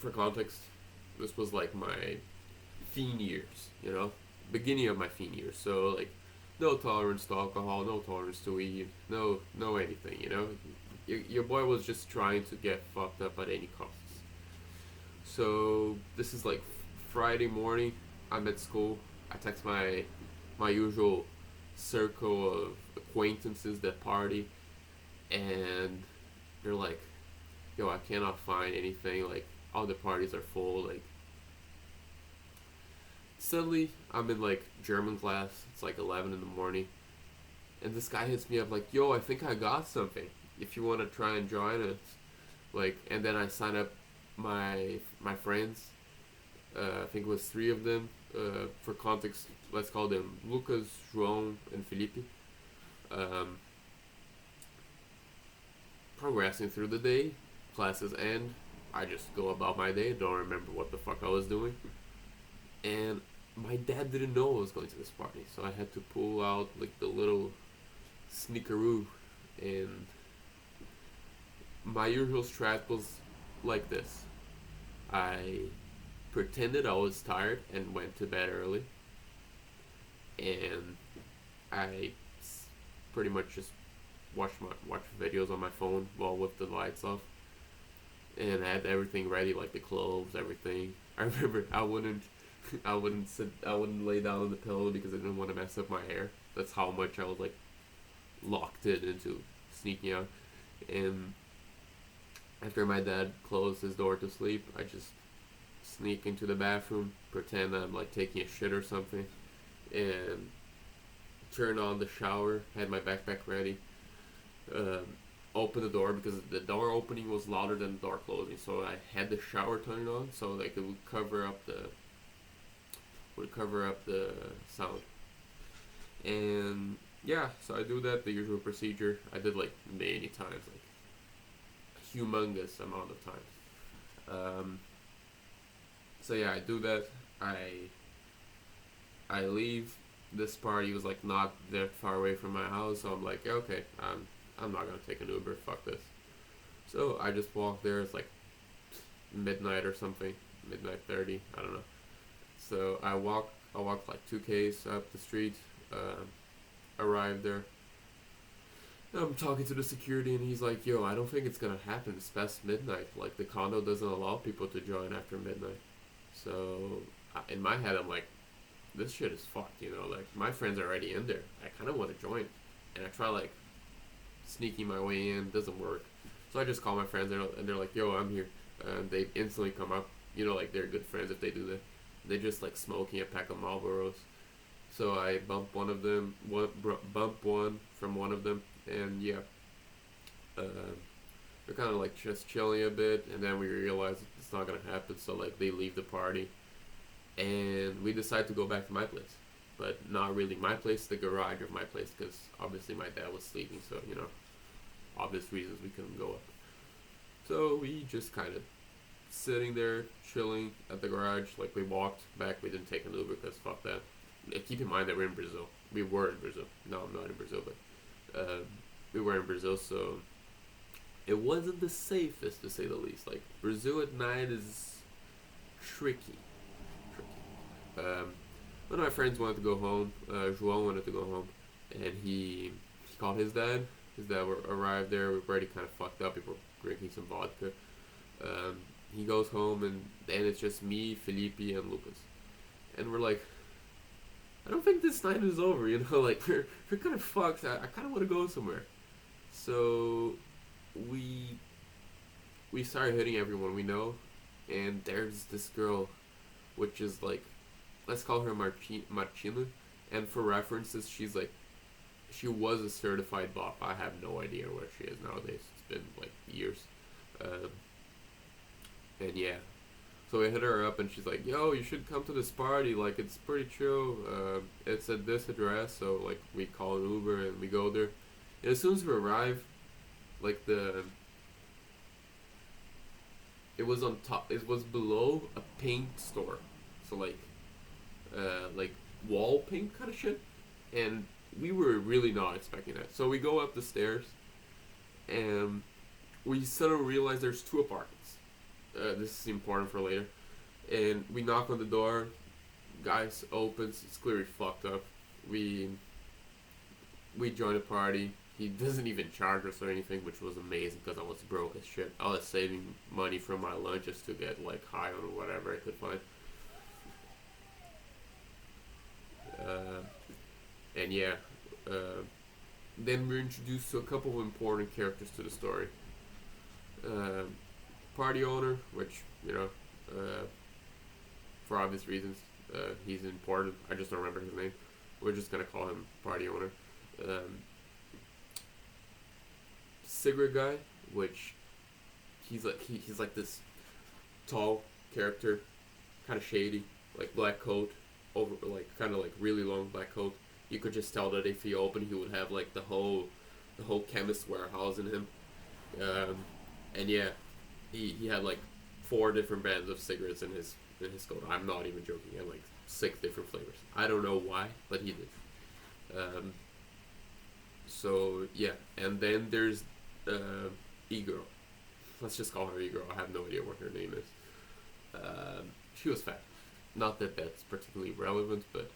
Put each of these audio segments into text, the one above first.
for context, this was like my fiend years, beginning of my fiend years. So like, no tolerance to alcohol, no tolerance to weed, no anything. Your boy was just trying to get fucked up at any costs. So this is like Friday morning. I'm at school. I text my usual circle of acquaintances that party, and they're like, "Yo, I cannot find anything. Like all the parties are full. Like suddenly I'm in like German class. It's like 11 in the morning, and this guy hits me up like, "Yo, I think I got something. If you want to try and join us." Like, and then I sign up my friends. I think it was three of them. For context, let's call them Lucas, João, and Felipe. Um, Progressing through the day, classes end. I just go about my day. Don't remember what the fuck I was doing. And my dad didn't know I was going to this party, so I had to pull out like the little sneakeroo. And my usual strat was like this: I pretended I was tired and went to bed early, and I pretty much just watch videos on my phone while with the lights off, and I had everything ready, like the clothes, everything. I remember I wouldn't lay down on the pillow because I didn't want to mess up my hair. That's how much I was like locked in into sneaking out. And after my dad closed his door to sleep, I just sneak into the bathroom, pretend I'm like taking a shit or something, and turn on the shower. Had my backpack ready. Um, Open the door because the door opening was louder than the door closing. So I had the shower turned on so like it would cover up the sound. And yeah, so I do that, the usual procedure. I did like many times, like humongous amount of times. Um, so yeah, I do that. I leave. This party was like not that far away from my house, so I'm like, okay, I'm not gonna take an Uber. Fuck this. So I just walk there. It's like midnight or something, midnight 30. I don't know. So I walk like 2Ks up the street. Arrive there. I'm talking to the security, and he's like, "Yo, I don't think it's gonna happen. It's past midnight. Like the condo doesn't allow people to join after midnight." So in my head, I'm like, "This shit is fucked." Like my friends are already in there. I kind of want to join, and I try like sneaking my way in. Doesn't work. So I just call my friends, and they're like, "Yo, I'm here." And they instantly come up. Like they're good friends if they do that. They just like smoking a pack of Marlboros. So I bump one from one of them, and yeah, uh, they're kind of like just chilling a bit, and then we realize it's not gonna happen. So like they leave the party, and we decide to go back to my place, but not really my place, the garage of my place, because obviously my dad was sleeping. So obvious reasons we couldn't go up. So we just kind of sitting there chilling at the garage. Like we walked back, we didn't take an Uber because fuck that. Keep in mind that we're in Brazil. We were in Brazil. No, I'm not in Brazil, but we were in Brazil, so it wasn't the safest to say the least. Like Brazil at night is tricky, tricky. One of my friends wanted to go home. João wanted to go home, and he called his dad. His dad arrived there. We were already kind of fucked up. We were drinking some vodka. Um, he goes home, and then it's just me, Felipe, and Lucas, and we're like, I don't think this night is over. Like we're kind of fucked. I kind of want to go somewhere. So we we started hitting everyone we know, and there's this girl, which is like, let's call her Martina, and for references, she was a certified bop. I have no idea where she is nowadays. It's been like years, um, and yeah. So we hit her up, and she's like, "Yo, you should come to this party. Like, it's pretty chill. It's at this address." So like, we call an Uber and we go there. And as soon as we arrive, like it was on top. It was below a paint store. So like wall paint kind of shit. And we were really not expecting that. So we go up the stairs, and we suddenly realize there's two apartments. this is important for later. And we knock on the door. Guys opens. It's clearly fucked up. We we join the party. He doesn't even charge us or anything, which was amazing because I was broke as shit. I was saving money from my lunches to get like high on whatever I could find. Uh, and yeah, uh, then we're introduced to a couple of important characters to the story. Uh, Party owner, which you know, uh, for obvious reasons, he's important. I just don't remember his name. We're just gonna call him party owner. Um, Cigarette guy, which he's like this tall character, kind of shady, like black coat, over like kind of like really long black coat. You could just tell that if he opened, he would have like the whole chemist warehouse in him. Um, and yeah, he had like four different brands of cigarettes in his coat. I'm not even joking. He had like six different flavors. I don't know why, but he did. Um, so yeah, and then there's E-girl. Let's just call her E-girl. I have no idea what her name is. She was fat. Not that that's particularly relevant, but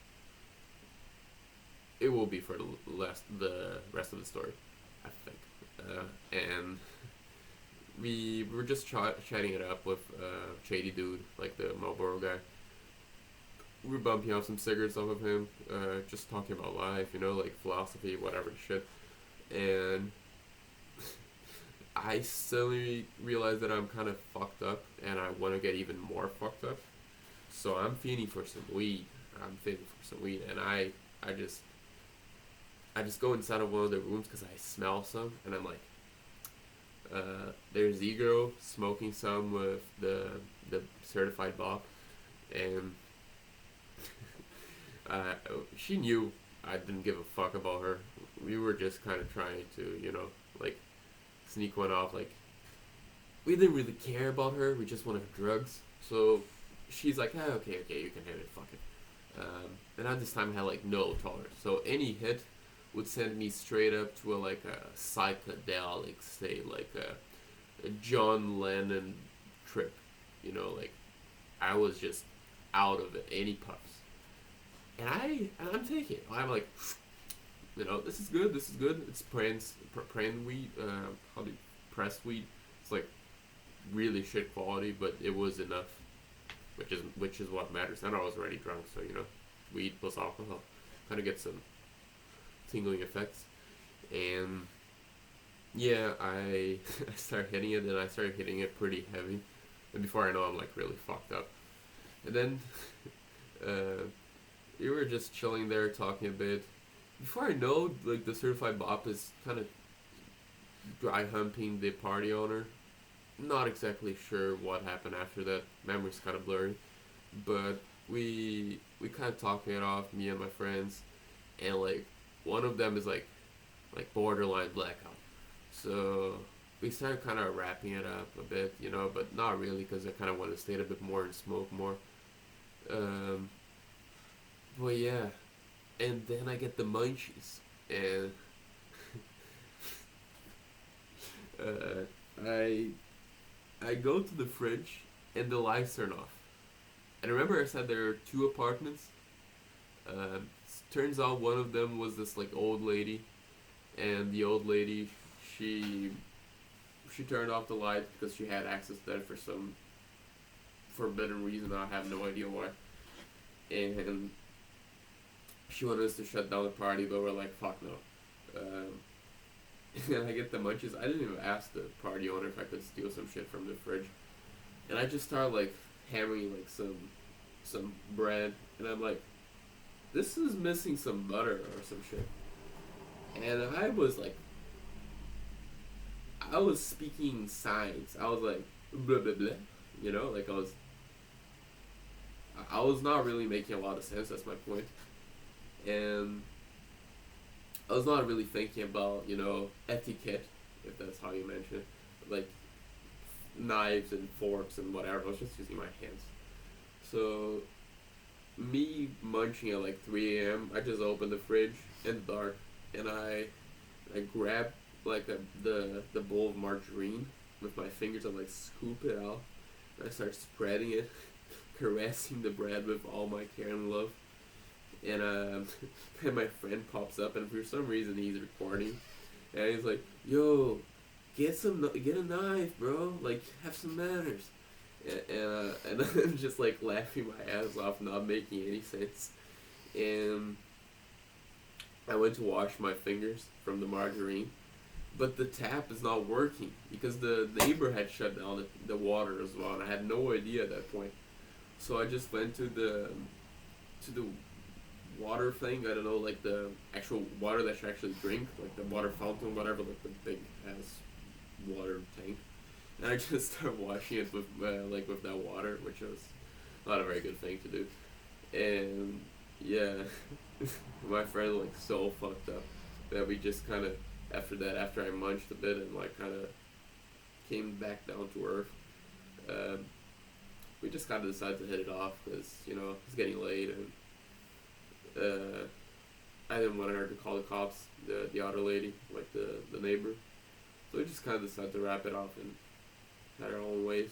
it will be for the rest of the story, I think. And we were just chatting it up with Shady Dude, like the Marlboro guy. We were bumping off some cigarettes off of him, just talking about life, like philosophy, whatever shit. And I suddenly realized that I'm kind of fucked up, and I want to get even more fucked up. So I'm feeling for some weed. And I just go inside of one of the rooms because I smell some, and I'm like, there's Ego smoking some with the certified bop, and she knew I didn't give a fuck about her. We were just kind of trying to, like sneak one off. Like we didn't really care about her. We just wanted drugs. So she's like, okay, you can have it. Fuck it. And at this time, I had like no tolerance. So any hit would send me straight up to like a psychedelic state, like a John Lennon trip. Like I was just out of it. Any puffs, and I'm taking it. I'm like, this is good. This is good. It's prand weed. How do you, pressed weed? It's like really shit quality, but it was enough, which is what matters. And I was already drunk, so weed plus alcohol kind of get some tingling effects. And yeah, I I started hitting it, and I started hitting it pretty heavy. And before I know, I'm like really fucked up. And then we were just chilling there talking a bit. Before I know, like the certified bop is kind of dry humping the party owner. Not exactly sure what happened after that. Memory's kind of blurry, but we kind of talking it off, me and my friends, and like one of them is like borderline blackout. So we started kind of wrapping it up a bit, but not really because I kind of want to stay a bit more and smoke more. Um, but yeah, and then I get the munchies, and I go to the fridge, and the lights turn off. And remember, I said there are two apartments. Turns out one of them was this like old lady, and the old lady, she turned off the light because she had access to that for some forbidden reason. I have no idea why. And she wanted us to shut down the party, but we're like, fuck no. And I get the munchies. I didn't even ask the party owner if I could steal some shit from the fridge. And I just started like hammering like some bread, and I'm like, this is missing some butter or some shit. And I was speaking signs. I was like, blah blah blah, like I was not really making a lot of sense. That's my point. And I was not really thinking about, etiquette, if that's how you mention it, like knives and forks and whatever. I was just using my hands. So, me munching at like 3 a.m., I just opened the fridge in the dark, and I grabbed like the bowl of margarine with my fingers and like scoop it out, I start spreading it, caressing the bread with all my care and love. And and my friend pops up, and for some reason he's recording, and he's like, "Yo, get a knife, bro. Like, have some manners." And I'm just like laughing my ass off, not making any sense. And I went to wash my fingers from the margarine, but the tap is not working because the neighbor had shut down the water as well, and I had no idea at that point. So I just went to the water thing. I don't know, like the actual water that you actually drink, like the water fountain, whatever, like the big ass water tank. And I just started washing it with that water, which was not a very good thing to do. And yeah, my friend was like so fucked up that we just kind of after I munched a bit and like kind of came back down to earth. Um, we just kind of decided to hit it off because it's getting late and I didn't want her to call the cops, the other lady, like the neighbor. So we just kind of decided to wrap it off and had our own ways.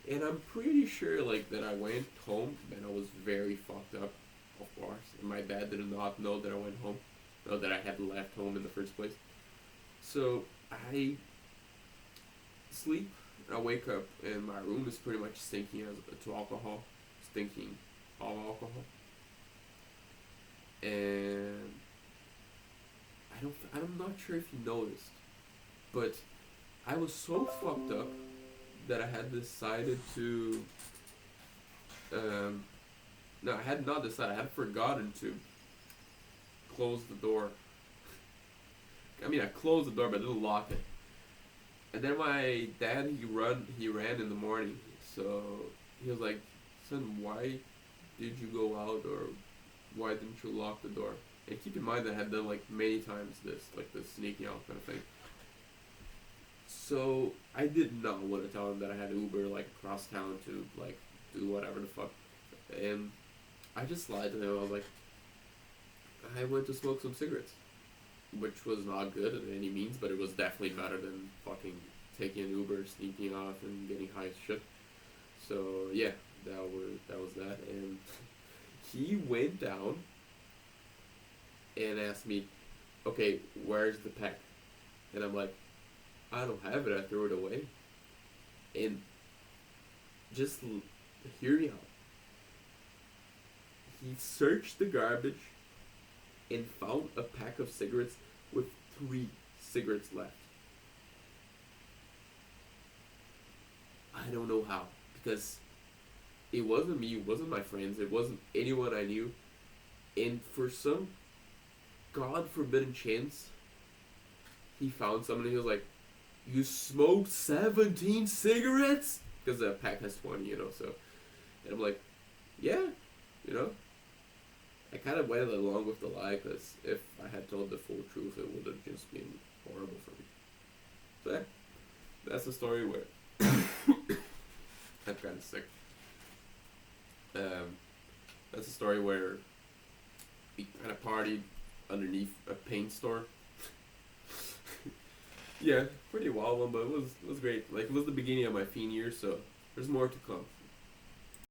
And I'm pretty sure like that I went home and I was very fucked up, of course. And my dad did not know that I went home, know that I had left home in the first place. So I sleep. I wake up and my room is pretty much stinking to alcohol, stinking all alcohol. And I'm not sure if you noticed, but I was so fucked up that I had decided to. Um, no, I had not decided. I had forgotten to close the door. I mean, I closed the door, but I didn't lock it. And then my dad, he ran in the morning. So he was like, "Son, why did you go out, or why didn't you lock the door?" And keep in mind that I had done like many times this sneaking out kind of thing. So I did not want to tell him that I had Uber like across town to like do whatever the fuck, and I just lied to him. I was like, I went to smoke some cigarettes, which was not good at any means, but it was definitely better than fucking taking an Uber, sneaking off, and getting high as shit. So yeah, that was that, and he went down and asked me, "Okay, where's the pack?" And I'm like, "I don't have it. I threw it away." And just hear me out. He searched the garbage and found a pack of cigarettes with 3 cigarettes left. I don't know how, because it wasn't me, it wasn't my friends, it wasn't anyone I knew, and for some god forbidden chance, he found somebody who was like, "You smoked 17 cigarettes?" Because a pack has 20, so. And I'm like, "Yeah, you know. I kind of went along with the lie, because if I had told the full truth, it would have just been horrible for me. So, yeah, that's the story where I'm kind of sick. That's a story where we kind of partied underneath a paint store. Yeah, pretty wild one, but it was great. Like, it was the beginning of my fiend year, so there's more to come.